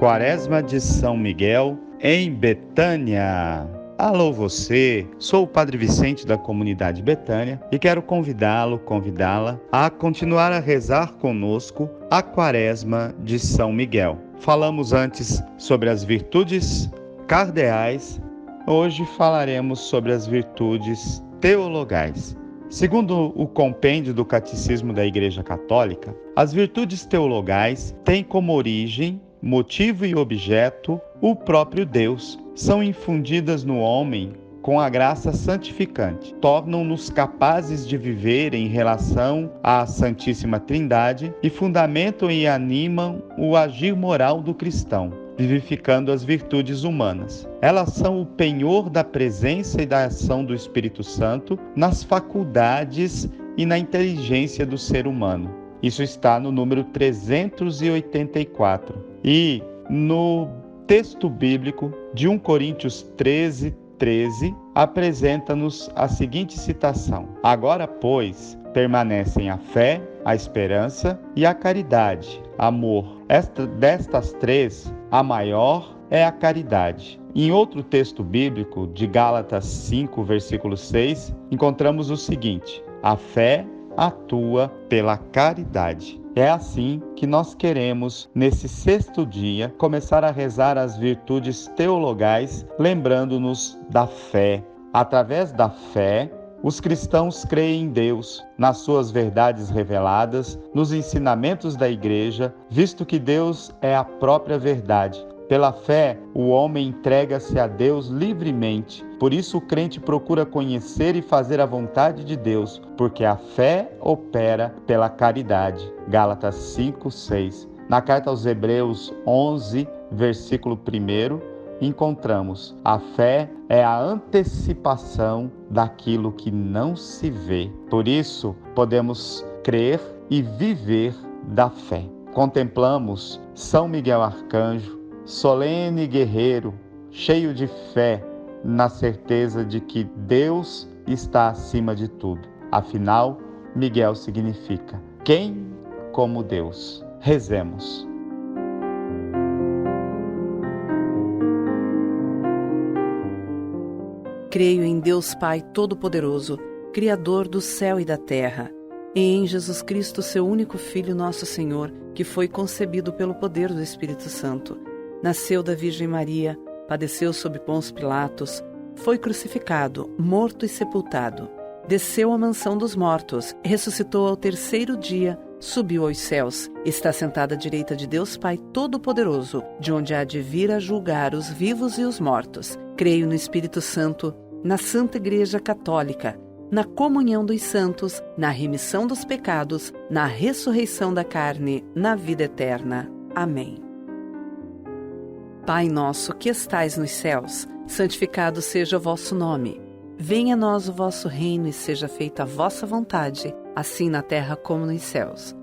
Quaresma de São Miguel, em Betânia. Alô você, sou o Padre Vicente da comunidade Betânia e quero convidá-la a continuar a rezar conosco a Quaresma de São Miguel. Falamos antes sobre as virtudes cardeais, hoje falaremos sobre as virtudes teologais. Segundo o compêndio do Catecismo da Igreja Católica, as virtudes teologais têm como origem, motivo e objeto o próprio Deus. São infundidas no homem com a graça santificante, tornam-nos capazes de viver em relação à Santíssima Trindade e fundamentam e animam o agir moral do cristão, vivificando as virtudes humanas. Elas são o penhor da presença e da ação do Espírito Santo nas faculdades e na inteligência do ser humano. Isso está no número 384. E no texto bíblico de 1 Coríntios 13, apresenta-nos a seguinte citação: Agora, pois, permanecem a fé, a esperança e a caridade, amor. Destas três, a maior é a caridade. Em outro texto bíblico, de Gálatas 5, versículo 6, encontramos o seguinte: a fé atua pela caridade. É assim que nós queremos, nesse sexto dia, começar a rezar as virtudes teologais, lembrando-nos da fé. Através da fé, os cristãos creem em Deus, nas suas verdades reveladas, nos ensinamentos da Igreja, visto que Deus é a própria verdade. Pela fé, o homem entrega-se a Deus livremente. Por isso o crente procura conhecer e fazer a vontade de Deus, porque a fé opera pela caridade. Gálatas 5, 6. Na carta aos Hebreus 11, versículo 1, encontramos: a fé é a antecipação daquilo que não se vê. Por isso, podemos crer e viver da fé. Contemplamos São Miguel Arcanjo, solene guerreiro, cheio de fé, na certeza de que Deus está acima de tudo. Afinal, Miguel significa quem como Deus. Rezemos. Creio em Deus Pai Todo-Poderoso, Criador do céu e da terra, e em Jesus Cristo, seu único Filho, nosso Senhor, que foi concebido pelo poder do Espírito Santo. Nasceu da Virgem Maria, padeceu sob Pôncio Pilatos, foi crucificado, morto e sepultado. Desceu à mansão dos mortos, ressuscitou ao terceiro dia, subiu aos céus, está sentado à direita de Deus Pai Todo-Poderoso, de onde há de vir a julgar os vivos e os mortos. Creio no Espírito Santo, na Santa Igreja Católica, na comunhão dos santos, na remissão dos pecados, na ressurreição da carne, na vida eterna. Amém. Pai nosso que estais nos céus, santificado seja o vosso nome. Venha a nós o vosso reino e seja feita a vossa vontade, assim na terra como nos céus.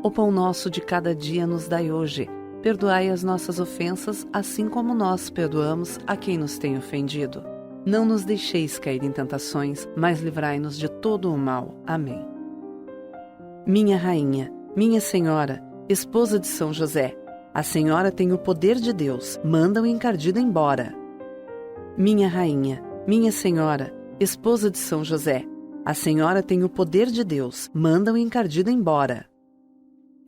O pão nosso de cada dia nos dai hoje. Perdoai as nossas ofensas, assim como nós perdoamos a quem nos tem ofendido. Não nos deixeis cair em tentações, mas livrai-nos de todo o mal. Amém. Minha Rainha, minha Senhora, esposa de São José, a Senhora tem o poder de Deus, manda o encardido embora. Minha Rainha, minha Senhora, esposa de São José, a Senhora tem o poder de Deus, manda o encardido embora.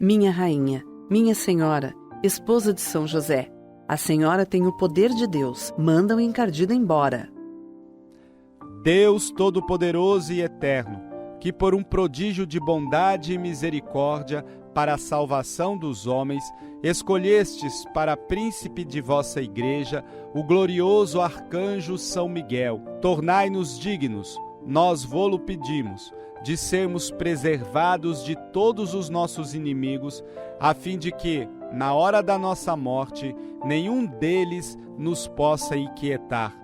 Minha Rainha, minha Senhora, esposa de São José, a Senhora tem o poder de Deus, manda o encardido embora. Deus Todo-Poderoso e Eterno, que por um prodígio de bondade e misericórdia para a salvação dos homens, escolhestes para príncipe de vossa Igreja o glorioso arcanjo São Miguel. Tornai-nos dignos, nós vô-lo pedimos, de sermos preservados de todos os nossos inimigos, a fim de que, na hora da nossa morte, nenhum deles nos possa inquietar,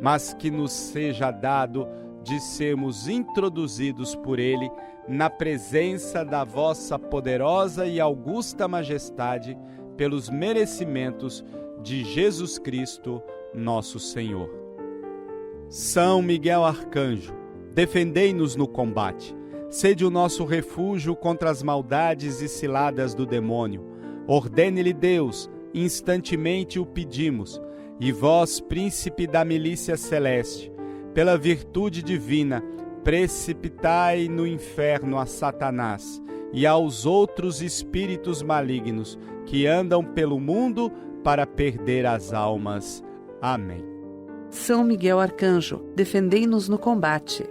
mas que nos seja dado de sermos introduzidos por ele na presença da vossa poderosa e augusta majestade, pelos merecimentos de Jesus Cristo, nosso Senhor. São Miguel Arcanjo, defendei-nos no combate. Sede o nosso refúgio contra as maldades e ciladas do demônio. Ordene-lhe Deus, instantemente o pedimos. E vós, príncipe da milícia celeste, pela virtude divina, precipitai no inferno a Satanás e aos outros espíritos malignos que andam pelo mundo para perder as almas. Amém. São Miguel Arcanjo, defendei-nos no combate.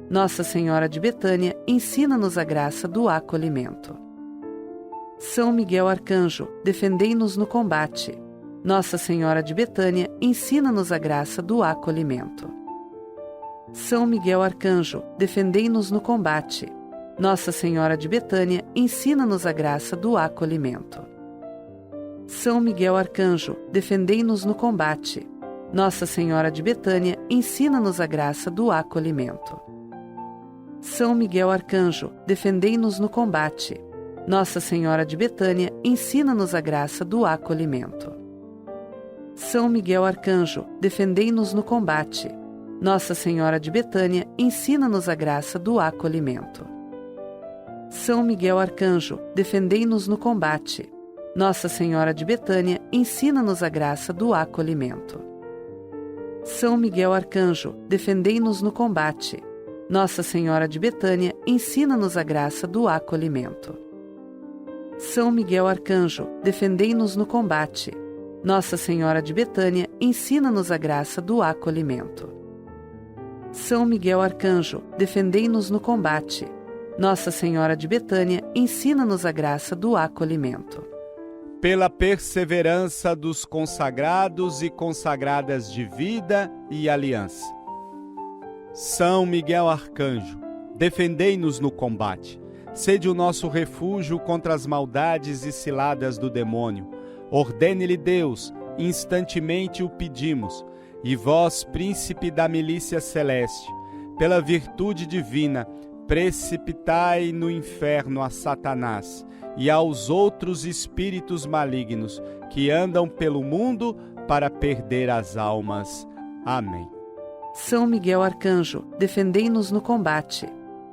Nossa Senhora de Betânia, ensina-nos a graça do acolhimento. São Miguel Arcanjo, defendei-nos no combate. Nossa Senhora de Betânia, ensina-nos a graça do acolhimento. São Miguel Arcanjo, defendei-nos no combate. Nossa Senhora de Betânia, ensina-nos a graça do acolhimento. São Miguel Arcanjo, defendei-nos no combate. Nossa Senhora de Betânia, ensina-nos a graça do acolhimento. São Miguel Arcanjo, defendei-nos no combate. Nossa Senhora de Betânia, ensina-nos a graça do acolhimento. São Miguel Arcanjo, defendei-nos no combate. Nossa Senhora de Betânia, ensina-nos a graça do acolhimento. São Miguel Arcanjo, defendei-nos no combate. Nossa Senhora de Betânia, ensina-nos a graça do acolhimento. São Miguel Arcanjo, defendei-nos no combate. Nossa Senhora de Betânia, ensina-nos a graça do acolhimento. São Miguel Arcanjo, defendei-nos no combate. Nossa Senhora de Betânia, ensina-nos a graça do acolhimento. São Miguel Arcanjo, defendei-nos no combate. Nossa Senhora de Betânia, ensina-nos a graça do acolhimento. Pela perseverança dos consagrados e consagradas de vida e aliança. São Miguel Arcanjo, defendei-nos no combate. Sede o nosso refúgio contra as maldades e ciladas do demônio. Ordene-lhe Deus, instantemente o pedimos. E vós, príncipe da milícia celeste, pela virtude divina, precipitai no inferno a Satanás e aos outros espíritos malignos que andam pelo mundo para perder as almas. Amém. São Miguel Arcanjo, defendei-nos no combate.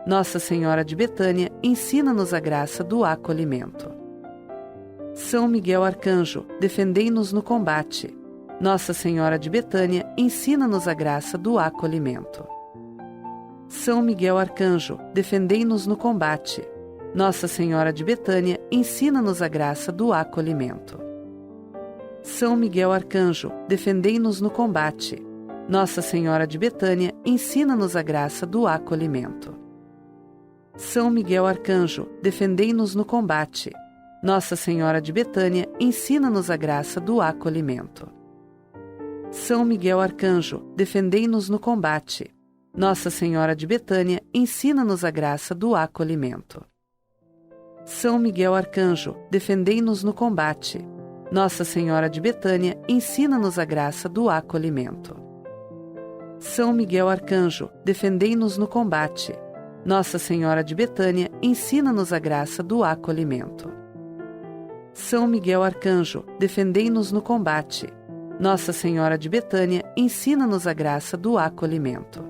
Nossa Senhora de Betânia, ensina-nos a graça do acolhimento. São Miguel Arcanjo, defendei-nos no combate. Nossa Senhora de Betânia, ensina-nos a graça do acolhimento. São Miguel Arcanjo, defendei-nos no combate. Nossa Senhora de Betânia, ensina-nos a graça do acolhimento. São Miguel Arcanjo, defendei-nos no combate. Nossa Senhora de Betânia, ensina-nos a graça do acolhimento. São Miguel Arcanjo, defendei-nos no combate. Nossa Senhora de Betânia, ensina-nos a graça do acolhimento. São Miguel Arcanjo, defendei-nos no combate. Nossa Senhora de Betânia, ensina-nos a graça do acolhimento. São Miguel Arcanjo, defendei-nos no combate. Nossa Senhora de Betânia, ensina-nos a graça do acolhimento. São Miguel Arcanjo, defendei-nos no combate. Nossa Senhora de Betânia, ensina-nos a graça do acolhimento. São Miguel Arcanjo, defendei-nos no combate. Nossa Senhora de Betânia, ensina-nos a graça do acolhimento.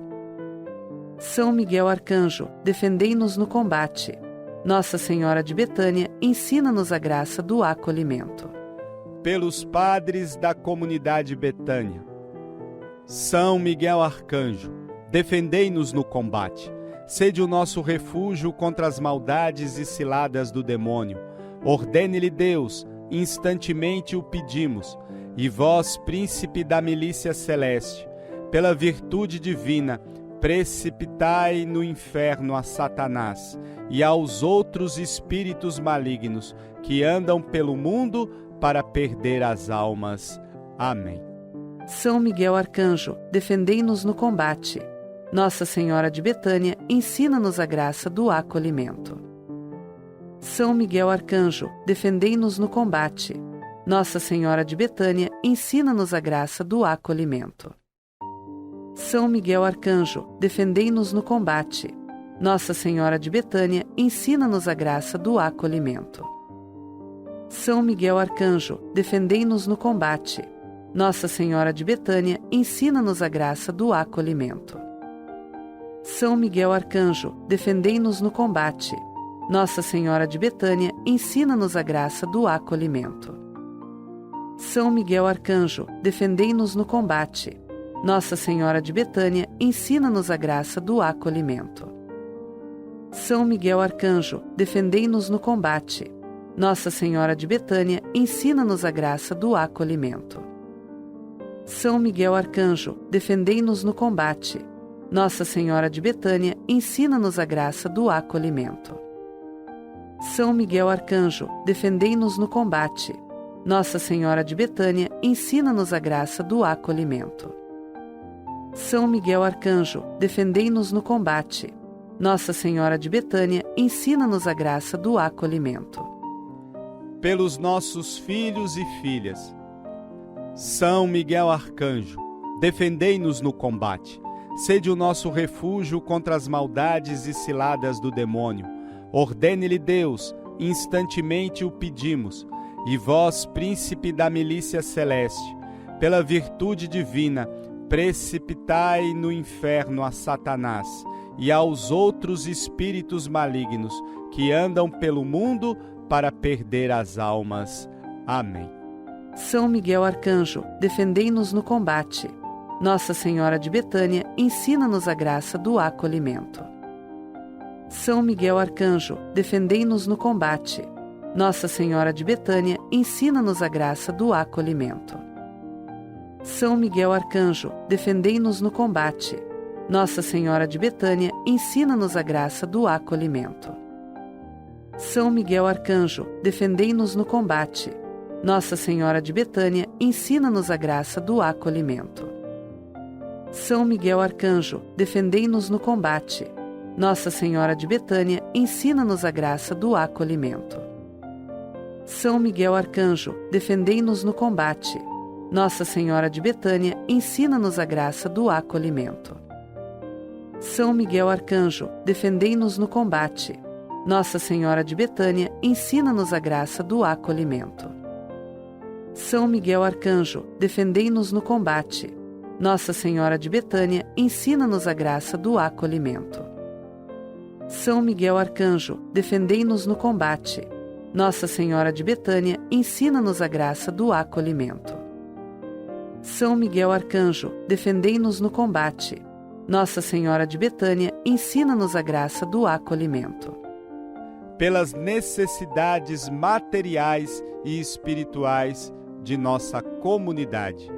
São Miguel Arcanjo, defendei-nos no combate. Nossa Senhora de Betânia, ensina-nos a graça do acolhimento. Pelos padres da comunidade Betânia. São Miguel Arcanjo, defendei-nos no combate. Sede o nosso refúgio contra as maldades e ciladas do demônio. Ordene-lhe Deus, instantemente o pedimos. E vós, príncipe da milícia celeste, pela virtude divina, precipitai no inferno a Satanás e aos outros espíritos malignos que andam pelo mundo para perder as almas. Amém. São Miguel Arcanjo, defendei-nos no combate. Nossa Senhora de Betânia, ensina-nos a graça do acolhimento. São Miguel Arcanjo, defendei-nos no combate. Nossa Senhora de Betânia, ensina-nos a graça do acolhimento. São Miguel Arcanjo, defendei-nos no combate. Nossa Senhora de Betânia, ensina-nos a graça do acolhimento. São Miguel Arcanjo, defendei-nos no combate. Nossa Senhora de Betânia, ensina-nos a graça do acolhimento. São Miguel Arcanjo, defendei-nos no combate. Nossa Senhora de Betânia, ensina-nos a graça do acolhimento. São Miguel Arcanjo, defendei-nos no combate. Nossa Senhora de Betânia, ensina-nos a graça do acolhimento. São Miguel Arcanjo, defendei-nos no combate. Nossa Senhora de Betânia, ensina-nos a graça do acolhimento. São Miguel Arcanjo, defendei-nos no combate. Nossa Senhora de Betânia, ensina-nos a graça do acolhimento. São Miguel Arcanjo, defendei-nos no combate. Nossa Senhora de Betânia, ensina-nos a graça do acolhimento. São Miguel Arcanjo, defendei-nos no combate. Nossa Senhora de Betânia, ensina-nos a graça do acolhimento. Pelos nossos filhos e filhas. São Miguel Arcanjo, defendei-nos no combate. Sede o nosso refúgio contra as maldades e ciladas do demônio. Ordene-lhe Deus, instantemente o pedimos. E vós, príncipe da milícia celeste, pela virtude divina, precipitai no inferno a Satanás e aos outros espíritos malignos que andam pelo mundo para perder as almas. Amém. São Miguel Arcanjo, defendei-nos no combate. Nossa Senhora de Betânia, ensina-nos a graça do acolhimento. São Miguel Arcanjo, defendei-nos no combate. Nossa Senhora de Betânia, ensina-nos a graça do acolhimento. São Miguel Arcanjo, defendei-nos no combate. Nossa Senhora de Betânia, ensina-nos a graça do acolhimento. São Miguel Arcanjo, defendei-nos no combate. Nossa Senhora de Betânia, ensina-nos a graça do acolhimento. São Miguel Arcanjo, defendei-nos no combate. Nossa Senhora de Betânia, ensina-nos a graça do acolhimento. São Miguel Arcanjo, defendei-nos no combate. Nossa Senhora de Betânia, ensina-nos a graça do acolhimento. São Miguel Arcanjo, defendei-nos no combate. Nossa Senhora de Betânia, ensina-nos a graça do acolhimento. São Miguel Arcanjo, defendei-nos no combate. Nossa Senhora de Betânia, ensina-nos a graça do acolhimento. São Miguel Arcanjo, defendei-nos no combate. Nossa Senhora de Betânia, ensina-nos a graça do acolhimento. São Miguel Arcanjo, defendei-nos no combate. Nossa Senhora de Betânia, ensina-nos a graça do acolhimento. Pelas necessidades materiais e espirituais de nossa comunidade.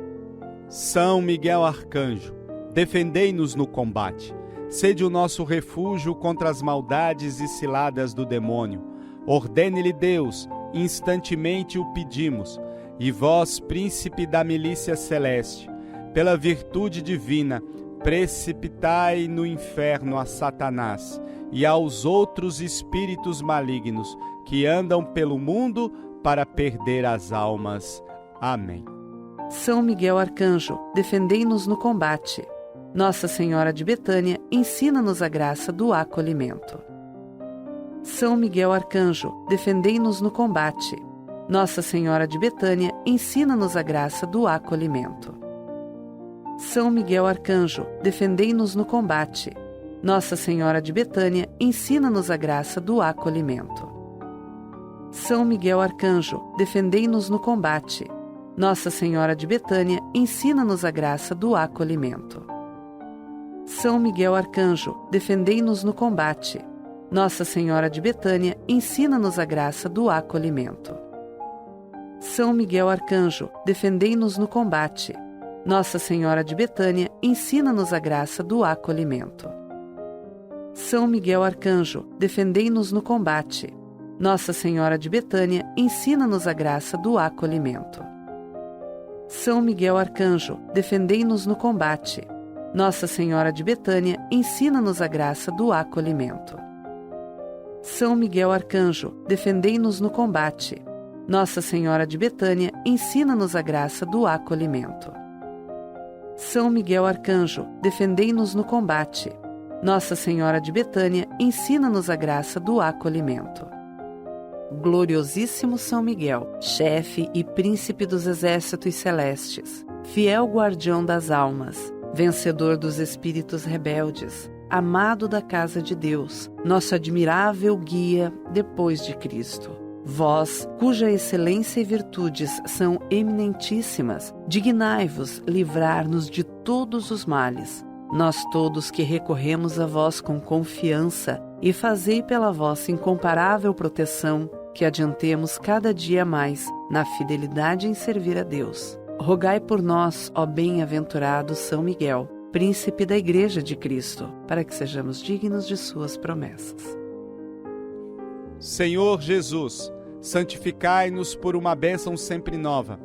São Miguel Arcanjo, defendei-nos no combate. Sede o nosso refúgio contra as maldades e ciladas do demônio. Ordene-lhe Deus, instantemente o pedimos. E vós, príncipe da milícia celeste, pela virtude divina, precipitai no inferno a Satanás e aos outros espíritos malignos que andam pelo mundo para perder as almas. Amém. São Miguel Arcanjo, defendei-nos no combate. Nossa Senhora de Betânia, ensina-nos a graça do acolhimento. São Miguel Arcanjo, defendei-nos no combate. Nossa Senhora de Betânia, ensina-nos a graça do acolhimento. São Miguel Arcanjo, defendei-nos no combate. Nossa Senhora de Betânia, ensina-nos a graça do acolhimento. São Miguel Arcanjo, defendei-nos no combate. Nossa Senhora de Betânia, ensina-nos a graça do acolhimento. São Miguel Arcanjo, defendei-nos no combate. Nossa Senhora de Betânia, ensina-nos a graça do acolhimento. São Miguel Arcanjo, defendei-nos no combate. Nossa Senhora de Betânia, ensina-nos a graça do acolhimento. São Miguel Arcanjo, defendei-nos no combate. Nossa Senhora de Betânia, ensina-nos a graça do acolhimento. São Miguel Arcanjo, defendei-nos no combate. Nossa Senhora de Betânia, ensina-nos a graça do acolhimento. São Miguel Arcanjo, defendei-nos no combate. Nossa Senhora de Betânia, ensina-nos a graça do acolhimento. São Miguel Arcanjo, defendei-nos no combate. Nossa Senhora de Betânia, ensina-nos a graça do acolhimento. Gloriosíssimo São Miguel, chefe e príncipe dos exércitos celestes, fiel guardião das almas, vencedor dos espíritos rebeldes, amado da casa de Deus, nosso admirável guia depois de Cristo. Vós, cuja excelência e virtudes são eminentíssimas, dignai-vos livrar-nos de todos os males. Nós todos que recorremos a vós com confiança, e fazei pela vossa incomparável proteção que adiantemos cada dia mais na fidelidade em servir a Deus. Rogai por nós, ó bem-aventurado São Miguel, príncipe da Igreja de Cristo, para que sejamos dignos de suas promessas. Senhor Jesus, santificai-nos por uma bênção sempre nova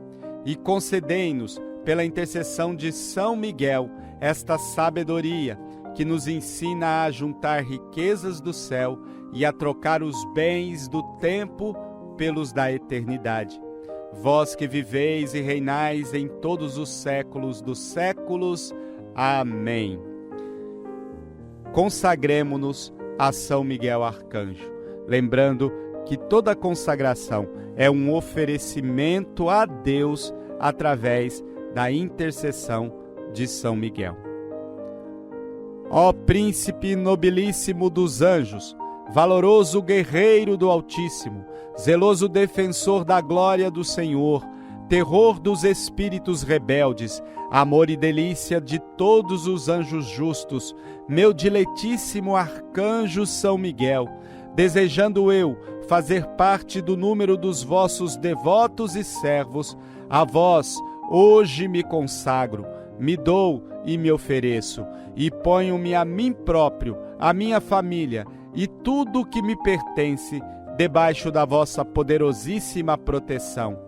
e concedei-nos, pela intercessão de São Miguel, esta sabedoria que nos ensina a juntar riquezas do céu e a trocar os bens do tempo pelos da eternidade. Vós que viveis e reinais em todos os séculos dos séculos. Amém. Consagremo-nos a São Miguel Arcanjo, lembrando que toda consagração é um oferecimento a Deus através da intercessão de São Miguel. Ó príncipe nobilíssimo dos anjos, valoroso guerreiro do Altíssimo, zeloso defensor da glória do Senhor, terror dos espíritos rebeldes, amor e delícia de todos os anjos justos, meu diletíssimo arcanjo São Miguel, desejando eu fazer parte do número dos vossos devotos e servos, a vós hoje me consagro, me dou e me ofereço, e ponho-me a mim próprio, a minha família e tudo o que me pertence debaixo da vossa poderosíssima proteção.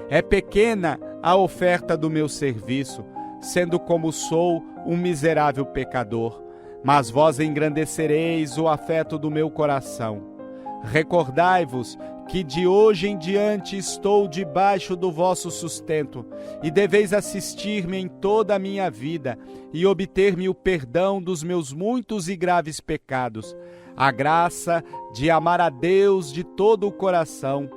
É pequena a oferta do meu serviço, sendo como sou um miserável pecador, mas vós engrandecereis o afeto do meu coração. Recordai-vos que de hoje em diante estou debaixo do vosso sustento, e deveis assistir-me em toda a minha vida, e obter-me o perdão dos meus muitos e graves pecados, a graça de amar a Deus de todo o coração,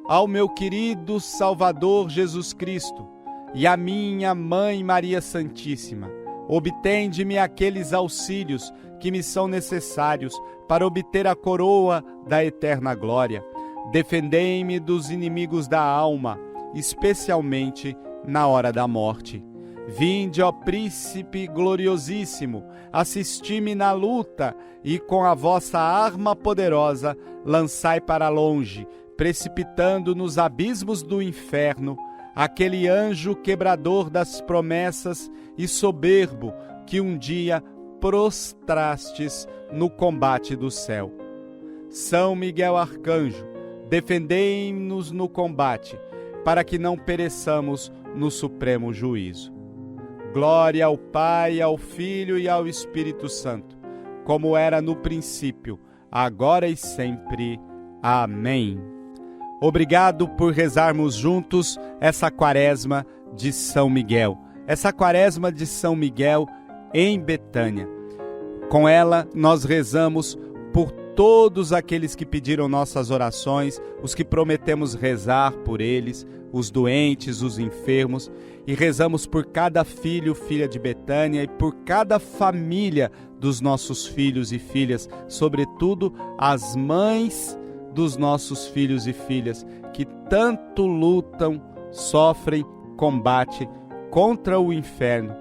ao meu querido Salvador Jesus Cristo, e à minha Mãe Maria Santíssima. Obtende-me aqueles auxílios que me são necessários para obter a coroa da eterna glória. Defendei-me dos inimigos da alma, especialmente na hora da morte. Vinde, ó Príncipe gloriosíssimo, assisti-me na luta e com a vossa arma poderosa lançai para longe, precipitando nos abismos do inferno, aquele anjo quebrador das promessas e soberbo que um dia prostrastes no combate do céu. São Miguel Arcanjo, defendei-nos no combate, para que não pereçamos no supremo juízo. Glória ao Pai, ao Filho e ao Espírito Santo, como era no princípio, agora e sempre. Amém. Obrigado por rezarmos juntos essa quaresma de São Miguel. Essa quaresma de São Miguel em Betânia. Com ela, nós rezamos por todos aqueles que pediram nossas orações, os que prometemos rezar por eles, os doentes, os enfermos, e rezamos por cada filho, filha de Betânia, e por cada família dos nossos filhos e filhas, sobretudo as mães dos nossos filhos e filhas, que tanto lutam, sofrem, combatem contra o inferno,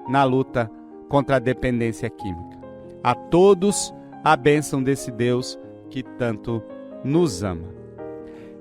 na luta contra a dependência química. A todos, a bênção desse Deus que tanto nos ama.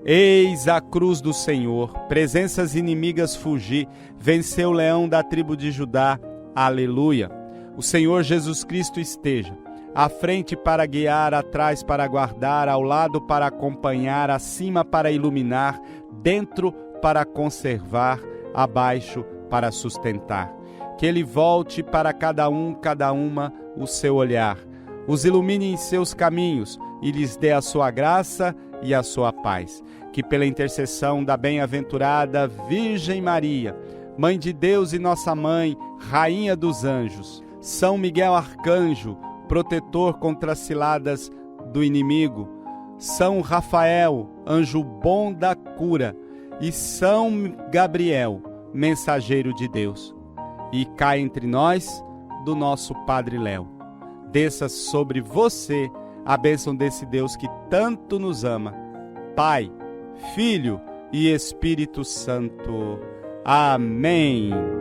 Eis a cruz do Senhor, presenças inimigas fugi, venceu o leão da tribo de Judá, aleluia. O Senhor Jesus Cristo esteja à frente para guiar, atrás para guardar, ao lado para acompanhar, acima para iluminar, dentro para conservar, abaixo para sustentar. Que Ele volte para cada um, cada uma, o seu olhar, os ilumine em seus caminhos e lhes dê a sua graça e a sua paz. Que pela intercessão da bem-aventurada Virgem Maria, Mãe de Deus e nossa Mãe, Rainha dos Anjos, São Miguel Arcanjo, protetor contra as ciladas do inimigo, São Rafael, anjo bom da cura, e São Gabriel, mensageiro de Deus, e cai entre nós do nosso Padre Léo. Desça sobre você a bênção desse Deus que tanto nos ama, Pai, Filho e Espírito Santo. Amém.